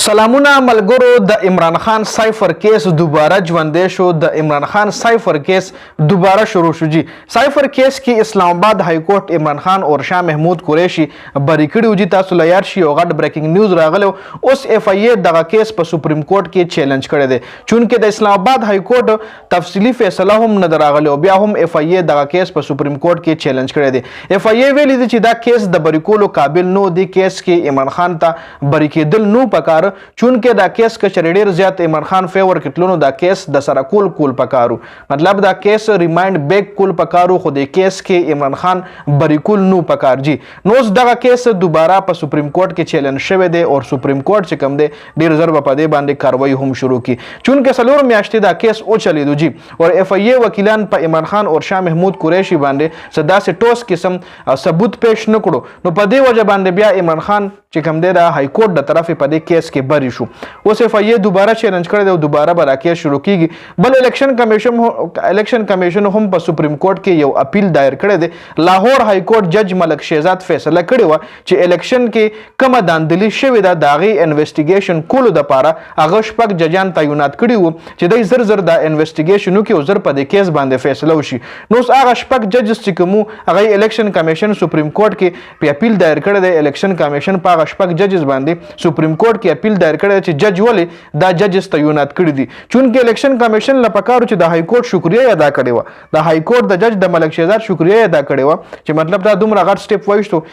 سلامونه ملګرو د عمران خان سائفر کیس دوبارہ ژوندی شو د عمران خان سائفر کیس دوبارہ شروع شو جی سائفر کیس کې اسلام آباد های کورٹ عمران خان اور شاه محمود قریشي بری کړي دي تاسو لا یاد شي او غټ بریکینګ نیوز راغلو اوس اف ای دغه کیس په سپریم کورٹ کې چیلنج کړی دی چونکه د اسلام آباد های کورٹ تفصیلی فیصله هم نه راغلو بیا هم اف ای دغه کیس په سپریم کورٹ کې چیلنج کړی دی اف ای ویلي دي چې دا کیس د بری کولو قابل نو دی کیس کې عمران خان ته بری کېدل نو پکار چونکه دا کیس کچری ډیر زیات عمران خان فیور کتلونو دا کیس د سره کول پکارو مطلب دا کیس ریمایند بیک کول پکارو خو د کیس کې عمران خان بری کول نو پکار جی نو دغه کیس دوباره په سپریم کورٹ کې چیلنج شوه دی او سپریم کورٹ چې کوم دی ډیر زر په دې باندې کاروایی هم شروع کی چونکه سلور میاشتې دا کیس او چلیدو جی او اف ای وکیلان په عمران خان او شاه محمود قریشي باندې صدا سے ټوس قسم ثبوت پیش نکړو نو په دې وجه باندې بیا عمران خان چې کوم دی دا های کورٹ د طرف په دې کیس کې بری شو اوس اف ای دوباره چیلنج کړی دی او دوباره به دا کیس شروع کیږي بل الیکشن کمیشن هم په سپریم کورٹ کې یو اپیل دایر کړی دی لاهور های کورٹ جج ملک شهزاد فیصله کړی و چې الیکشن کې کومه داندلی شوې ده د هغې انویسټیګیشن کولو دپاره هغه شپږ ججان تعینات کړي وو چې دوی زر زر دا انویسټیګیشن وکړي او زر په دې کیس باندې فیصله وشي نو اوس هغه شپږ ججز چې کوم هغه الیکشن کمیشن سپریم کورٹ کې په اپیل دایر کړی دی الیکشن کمیشن په هغه شپږ ججز باندې سپریم کورٹ کې اپیل دایر کړی چې جج ولې دا ججز تعینات کړي دي چونکه الیکشن کمیشن لپاره چې د های کورٹ شکریا ادا کړې و د های کورٹ د جج د ملک شهزاد شکریا ادا کړې و چې مطلب دا دومره غټ سټیپ وایستو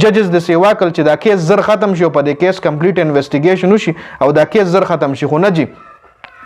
ججز د سیوا کول چې دا کیس زر ختم شي او په دې کیس کمپلیټ انویسټیګیشن وشي او دا کیس زر ختم شي خو نه جی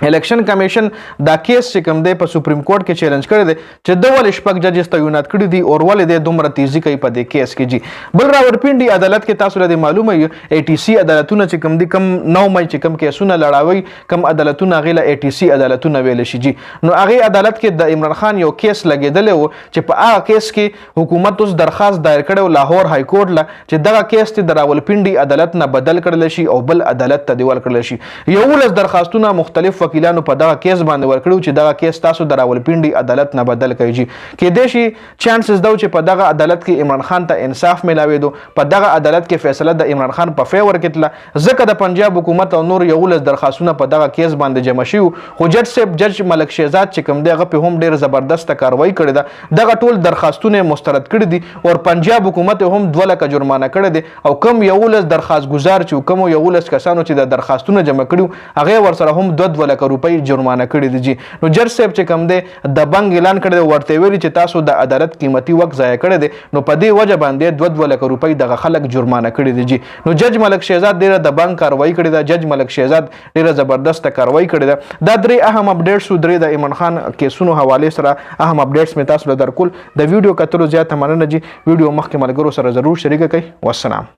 الیکشن کمیشن دا کیس چې کوم دی په سپریم کورٹ کې چیلنج کړی دی چې د ولې شپږ ججز تعینات کړي دي او ولې د دومره تیزی کوي په دې کیس کې جی بل راولپنډي عدالت کې تاسو له معلومه ای ټي سی عدالتونه چې کوم دي کم 9 مې چې کوم کیسونه لړاوي کم عدالتونه غیله ای ټي سی عدالتونه ویل شي جی نو هغه عدالت کې د عمران خان یو کیس لګیدل و چې په هغه کیس کې حکومت اوس درخواست دایر کړو لاهور های کورٹ لا چې دغه کیس ته د راولپنډي عدالت نه بدل کړل شي او بل عدالت ته دیول کړل شي یو لس درخواستونه مختلف وکیلانو په دغه کیس باندې ورکړو چې دغه کیس تاسو د راولپنډي عدالت نه بدل کړئ جی کې د شي چانسز دا چې په دغه عدالت کې عمران خان ته انصاف ملاوي په دغه عدالت کې فیصله د عمران خان په فیور کېتله ځکه د پنجاب حکومت او نور یو لس درخواستونه په دغه کیس باندې جمع شي خو جج ملک شهزاد چې کوم دغه په هم ډیر زبردست کاروایی کړی ده دغه ټول درخواستونه مسترد کړي دي او پنجاب حکومت هم 2 لک جرمانه کړی دي او کم یو لس درخواست گزار چې کوم یو لس کسانو چې د درخواستونه جمع کړي هغه ورسره هم 2 لک روپۍ جرمانه کړی دی جی نو جج صاحب چې کوم دی د بنګ اعلان کړی دی ورته ویلي چې تاسو د عدالت قیمتي وخت ضایع کړی دی نو په دې وجه باندې 2 لک روپۍ دغه خلک جرمانه کړی دی جی نو جج ملک شهزاد ډیره د بنګ کاروایی کړی ده جج ملک شهزاد ډیره زبردست کاروایی کړی ده دا درې اهم اپډیټس درې د عمران خان کیسونو حواله سره اهم اپډیټس می تاسو له درکول د ویډیو کتلو زیات مننه جی ویډیو مخکې ملګرو سره ضرور شریک کړئ والسلام